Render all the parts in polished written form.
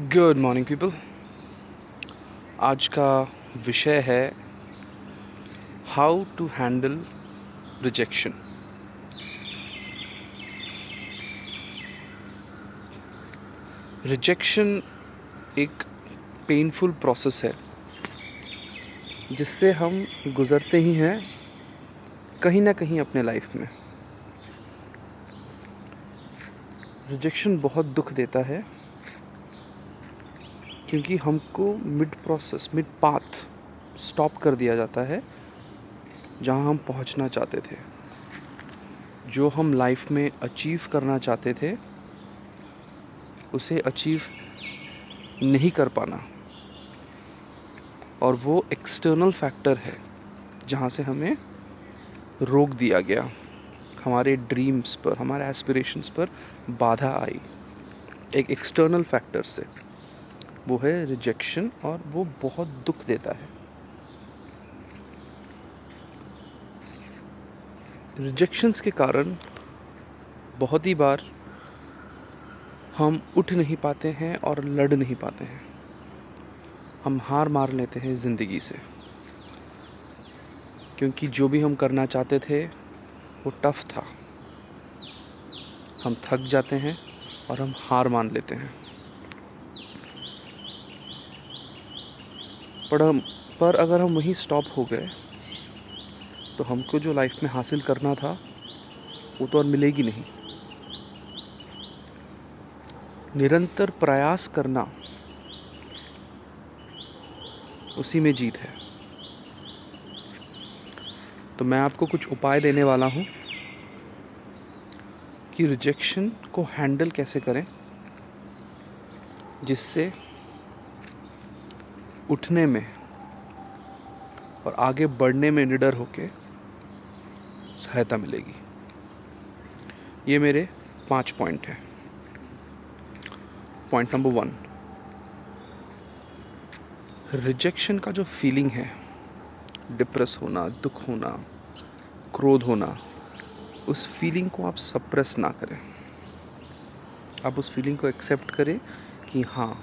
Good morning people. आज का विषय है how to handle rejection. Rejection एक पेनफुल प्रोसेस है जिससे हम गुज़रते ही हैं कहीं ना कहीं अपने लाइफ में। रिजेक्शन बहुत दुख देता है क्योंकि हमको mid process mid path stop कर दिया जाता है जहां हम पहुंचना चाहते थे। जो हम लाइफ में अचीव करना चाहते थे उसे अचीव नहीं कर पाना, और वो एक्सटर्नल फैक्टर है जहाँ से हमें रोक दिया गया। हमारे ड्रीम्स पर, हमारे एस्पिरेशंस पर बाधा आई एक एक्सटर्नल फैक्टर से। वो है रिजेक्शन, और वो बहुत दुख देता है। रिजेक्शंस के कारण बहुत ही बार हम उठ नहीं पाते हैं और लड़ नहीं पाते हैं। हम हार मान लेते हैं ज़िंदगी से, क्योंकि जो भी हम करना चाहते थे वो टफ था। हम थक जाते हैं और हम हार मान लेते हैं। पर अगर हम वहीं स्टॉप हो गए तो हमको जो लाइफ में हासिल करना था वो तो और मिलेगी नहीं। निरंतर प्रयास करना, उसी में जीत है। तो मैं आपको कुछ उपाय देने वाला हूँ कि रिजेक्शन को हैंडल कैसे करें, जिससे उठने में और आगे बढ़ने में निडर होके सहायता मिलेगी। ये मेरे 5 पॉइंट हैं। पॉइंट नंबर 1, रिजेक्शन का जो फीलिंग है, डिप्रेस होना, दुख होना, क्रोध होना, उस फीलिंग को आप सप्रेस ना करें। आप उस फीलिंग को एक्सेप्ट करें कि हाँ,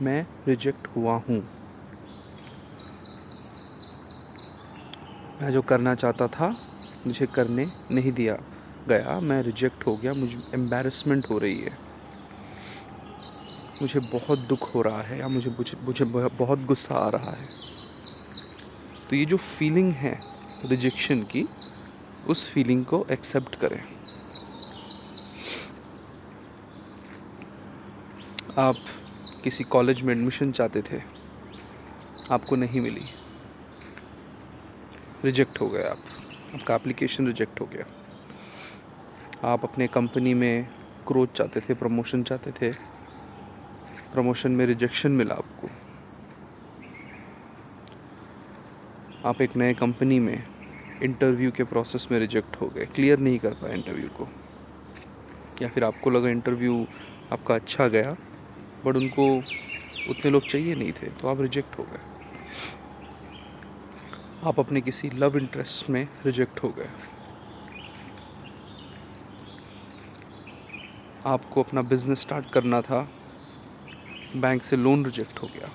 मैं रिजेक्ट हुआ हूँ। मैं जो करना चाहता था मुझे करने नहीं दिया गया, मैं रिजेक्ट हो गया, मुझे एम्बैरेसमेंट हो रही है, मुझे बहुत दुख हो रहा है, या मुझे बहुत गुस्सा आ रहा है। तो ये जो फीलिंग है रिजेक्शन की, उस फीलिंग को एक्सेप्ट करें। आप किसी कॉलेज में एडमिशन चाहते थे, आपको नहीं मिली, रिजेक्ट हो गए आप, आपका एप्लीकेशन रिजेक्ट हो गया। आप अपने कंपनी में ग्रोथ चाहते थे, प्रमोशन चाहते थे, प्रमोशन में रिजेक्शन मिला आपको। आप एक नए कंपनी में इंटरव्यू के प्रोसेस में रिजेक्ट हो गए, क्लियर नहीं कर पाए इंटरव्यू को, या फिर आपको लगा इंटरव्यू आपका अच्छा गया बट उनको उतने लोग चाहिए नहीं थे, तो आप रिजेक्ट हो गए। आप अपने किसी लव इंटरेस्ट में रिजेक्ट हो गए। आपको अपना बिजनेस स्टार्ट करना था, बैंक से लोन रिजेक्ट हो गया।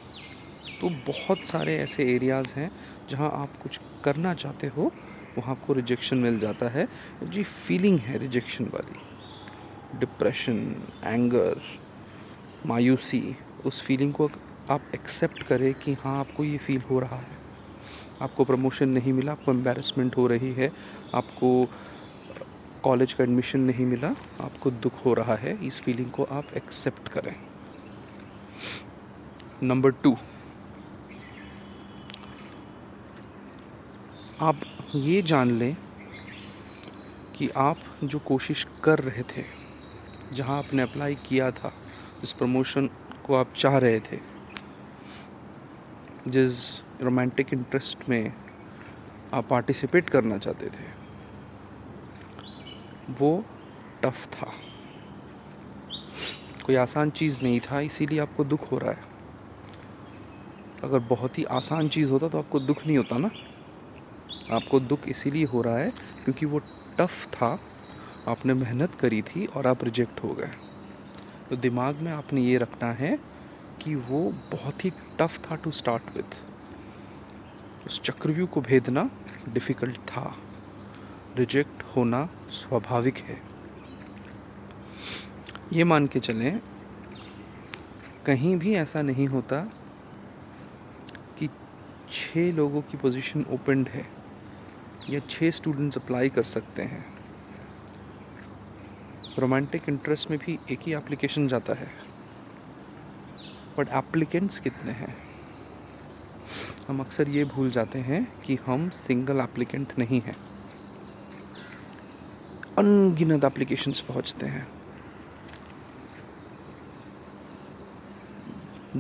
तो बहुत सारे ऐसे एरियाज़ हैं जहां आप कुछ करना चाहते हो, वहाँ आपको रिजेक्शन मिल जाता है। जी फीलिंग है रिजेक्शन वाली, डिप्रेशन, एंगर, मायूसी, उस फीलिंग को आप एक्सेप्ट करें कि हाँ, आपको ये फील हो रहा है। आपको प्रमोशन नहीं मिला, आपको एम्बैरेसमेंट हो रही है, आपको कॉलेज का एडमिशन नहीं मिला, आपको दुख हो रहा है। इस फीलिंग को आप एक्सेप्ट करें। नंबर 2, आप ये जान लें कि आप जो कोशिश कर रहे थे, जहां आपने अप्लाई किया था, जिस प्रमोशन को आप चाह रहे थे, जिस रोमांटिक इंटरेस्ट में आप पार्टिसिपेट करना चाहते थे, वो टफ था। कोई आसान चीज़ नहीं था, इसीलिए आपको दुख हो रहा है। अगर बहुत ही आसान चीज़ होता तो आपको दुख नहीं होता ना। आपको दुख इसीलिए हो रहा है क्योंकि वो टफ था, आपने मेहनत करी थी और आप रिजेक्ट हो गए। तो दिमाग में आपने ये रखना है कि वो बहुत ही टफ था टू स्टार्ट विथ। उस चक्रव्यूह को भेदना डिफ़िकल्ट था। रिजेक्ट होना स्वाभाविक है। ये मान के चलें, कहीं भी ऐसा नहीं होता कि 6 लोगों की पोजीशन ओपन्ड है या 6 स्टूडेंट्स अप्लाई कर सकते हैं। रोमांटिक इंटरेस्ट में भी एक ही एप्लीकेशन जाता है, बट एप्लीकेंट्स कितने हैं? हम अक्सर ये भूल जाते हैं कि हम सिंगल एप्लीकेंट नहीं हैं। अनगिनत एप्लीकेशंस पहुंचते हैं।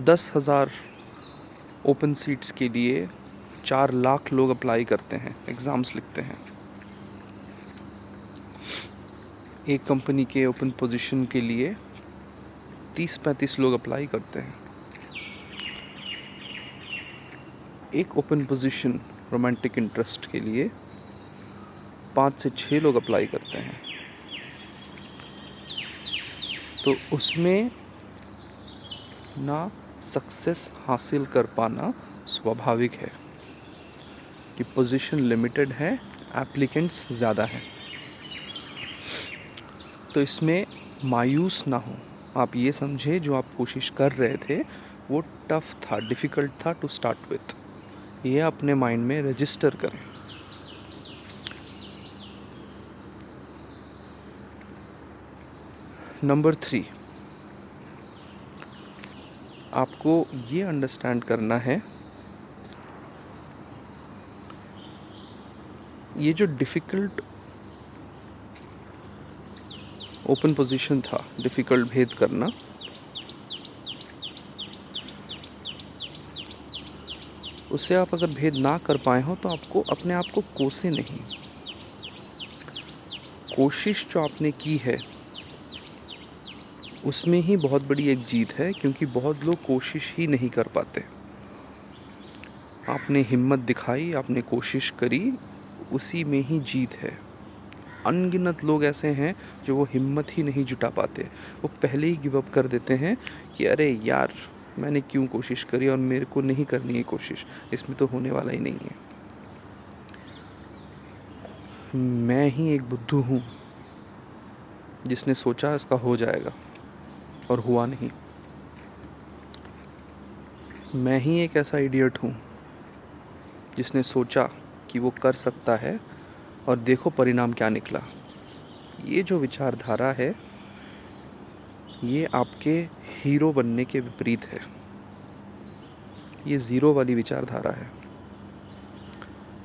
10,000 ओपन सीट्स के लिए 4 लाख लोग अप्लाई करते हैं, एग्ज़ाम्स लिखते हैं। एक कंपनी के ओपन पोजीशन के लिए 30-35 लोग अप्लाई करते हैं। एक ओपन पोजीशन रोमांटिक इंटरेस्ट के लिए 5 से 6 लोग अप्लाई करते हैं। तो उसमें ना सक्सेस हासिल कर पाना स्वाभाविक है कि पोजीशन लिमिटेड है, एप्लीकेंट्स ज़्यादा हैं। तो इसमें मायूस ना हो। आप ये समझे जो आप कोशिश कर रहे थे वो टफ था, डिफ़िकल्ट था टू स्टार्ट विथ। ये अपने माइंड में रजिस्टर करें। नंबर 3, आपको ये अंडरस्टैंड करना है, ये जो डिफ़िकल्ट ओपन पोजीशन था, डिफ़िकल्ट भेद करना, उससे आप अगर भेद ना कर पाए हो तो आपको अपने आप को कोसे नहीं। कोशिश जो आपने की है उसमें ही बहुत बड़ी एक जीत है, क्योंकि बहुत लोग कोशिश ही नहीं कर पाते। आपने हिम्मत दिखाई, आपने कोशिश करी, उसी में ही जीत है। अनगिनत लोग ऐसे हैं जो वो हिम्मत ही नहीं जुटा पाते। वो पहले ही गिव अप कर देते हैं कि अरे यार, मैंने क्यों कोशिश करी और मेरे को नहीं करनी है कोशिश, इसमें तो होने वाला ही नहीं है। मैं ही एक बुद्धू हूँ जिसने सोचा इसका हो जाएगा और हुआ नहीं। मैं ही एक ऐसा इडियट हूँ जिसने सोचा कि वो कर सकता है और देखो परिणाम क्या निकला। ये जो विचारधारा है ये आपके हीरो बनने के विपरीत है। ये ज़ीरो वाली विचारधारा है।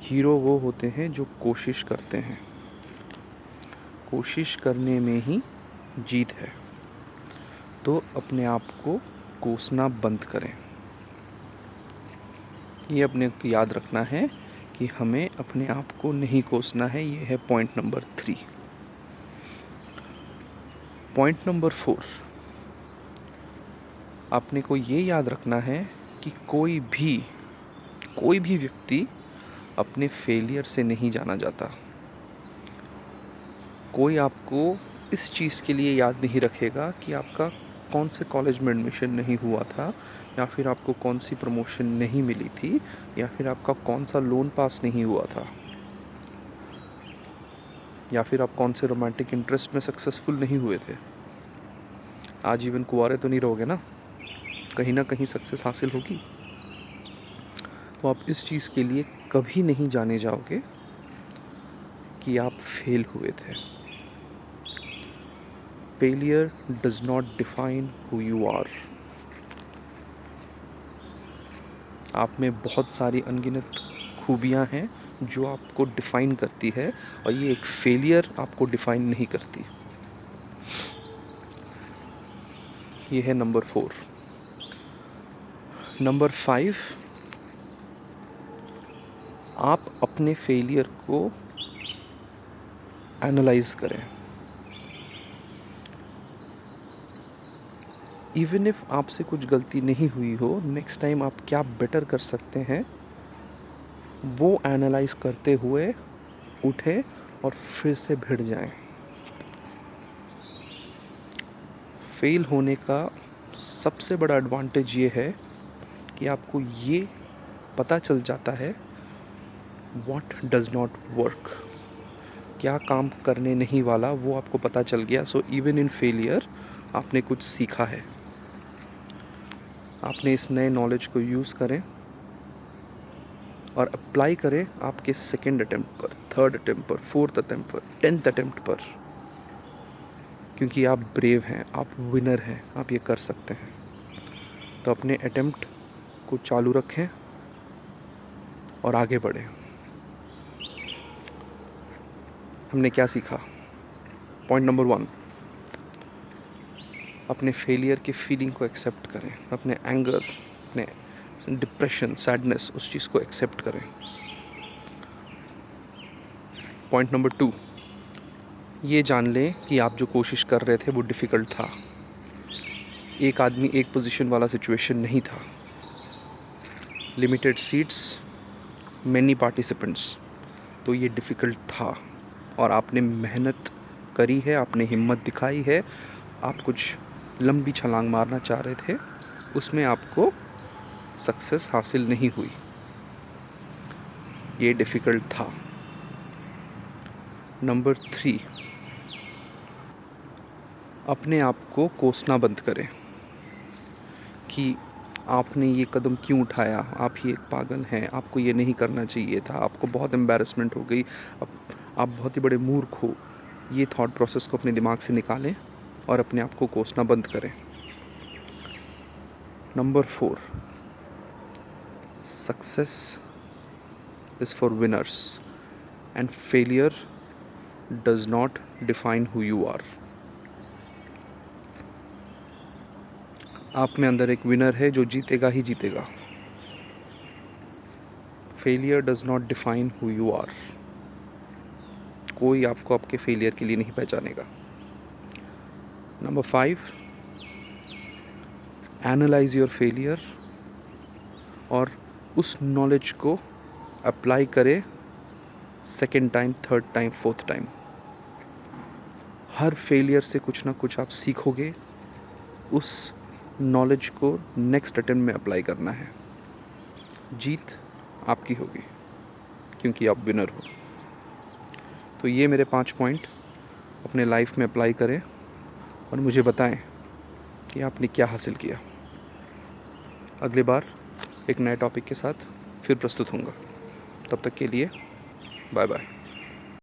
हीरो वो होते हैं जो कोशिश करते हैं। कोशिश करने में ही जीत है। तो अपने आप को कोसना बंद करें। ये अपने को याद रखना है कि हमें अपने आप को नहीं कोसना है। ये है पॉइंट नंबर 3। पॉइंट नंबर 4, आपने को ये याद रखना है कि कोई भी व्यक्ति अपने फेलियर से नहीं जाना जाता। कोई आपको इस चीज़ के लिए याद नहीं रखेगा कि आपका कौन से कॉलेज में एडमिशन नहीं हुआ था, या फिर आपको कौन सी प्रमोशन नहीं मिली थी, या फिर आपका कौन सा लोन पास नहीं हुआ था, या फिर आप कौन से रोमांटिक इंटरेस्ट में सक्सेसफुल नहीं हुए थे। आजीवन कुंवारे तो नहीं रहोगे ना, कहीं ना कहीं सक्सेस हासिल होगी। तो आप इस चीज़ के लिए कभी नहीं जाने जाओगे कि आप फेल हुए थे। Failure does not define who you are. आप में बहुत सारी अनगिनत खूबियाँ हैं जो आपको डिफ़ाइन करती है, और ये एक फेलियर आपको डिफ़ाइन नहीं करती। ये है नंबर 4। नंबर 5, आप अपने फेलियर को एनालाइज करें। इवन इफ आपसे कुछ गलती नहीं हुई हो, नेक्स्ट टाइम आप क्या बेटर कर सकते हैं वो एनालाइज करते हुए उठे और फिर से भिड़ जाएं। फेल होने का सबसे बड़ा एडवांटेज ये है कि आपको ये पता चल जाता है व्हाट डज़ नॉट वर्क, क्या काम करने नहीं वाला वो आपको पता चल गया। सो इवन इन फेलियर आपने कुछ सीखा है। आपने इस नए नॉलेज को यूज़ करें और अप्लाई करें आपके सेकेंड अटेम्प्ट पर, थर्ड अटेम्प्ट पर, फोर्थ अटेम्प्ट पर, 10th अटेम्प्ट पर, क्योंकि आप ब्रेव हैं, आप विनर हैं, आप ये कर सकते हैं। तो अपने अटेम्प्ट को चालू रखें और आगे बढ़ें। हमने क्या सीखा? पॉइंट नंबर 1, अपने फेलियर के फीलिंग को एक्सेप्ट करें, अपने एंगर, अपने डिप्रेशन, सैडनेस, उस चीज़ को एक्सेप्ट करें। पॉइंट नंबर 2, ये जान लें कि आप जो कोशिश कर रहे थे वो डिफ़िकल्ट था। एक आदमी एक पोजीशन वाला सिचुएशन नहीं था। लिमिटेड सीट्स, मैनी पार्टिसिपेंट्स, तो ये डिफ़िकल्ट था और आपने मेहनत करी है, आपने हिम्मत दिखाई है। आप कुछ लंबी छलांग मारना चाह रहे थे, उसमें आपको सक्सेस हासिल नहीं हुई, ये डिफ़िकल्ट था। नंबर 3, अपने आप को कोसना बंद करें कि आपने ये कदम क्यों उठाया, आप ही एक पागल हैं, आपको ये नहीं करना चाहिए था, आपको बहुत एम्बैरेसमेंट हो गई, आप बहुत ही बड़े मूर्ख हो। ये थॉट प्रोसेस को अपने दिमाग से निकालें और अपने आप को कोसना बंद करें। Number 4, success is for winners and failure does not define who you are. आप में अंदर एक विनर है जो जीतेगा ही जीतेगा। Failure does not define who you are. कोई आपको आपके फेलियर के लिए नहीं पहचानेगा। नंबर 5, एनालाइज योर फेलियर और उस नॉलेज को अप्लाई करें second time, third time, fourth time. हर फेलियर से कुछ ना कुछ आप सीखोगे, उस नॉलेज को नेक्स्ट अटेम्प्ट में अप्लाई करना है। जीत आपकी होगी क्योंकि आप विनर हो। तो ये मेरे 5 पॉइंट अपने लाइफ में अप्लाई करें और मुझे बताएं कि आपने क्या हासिल किया। अगली बार एक नए टॉपिक के साथ फिर प्रस्तुत होऊंगा। तब तक के लिए बाय बाय।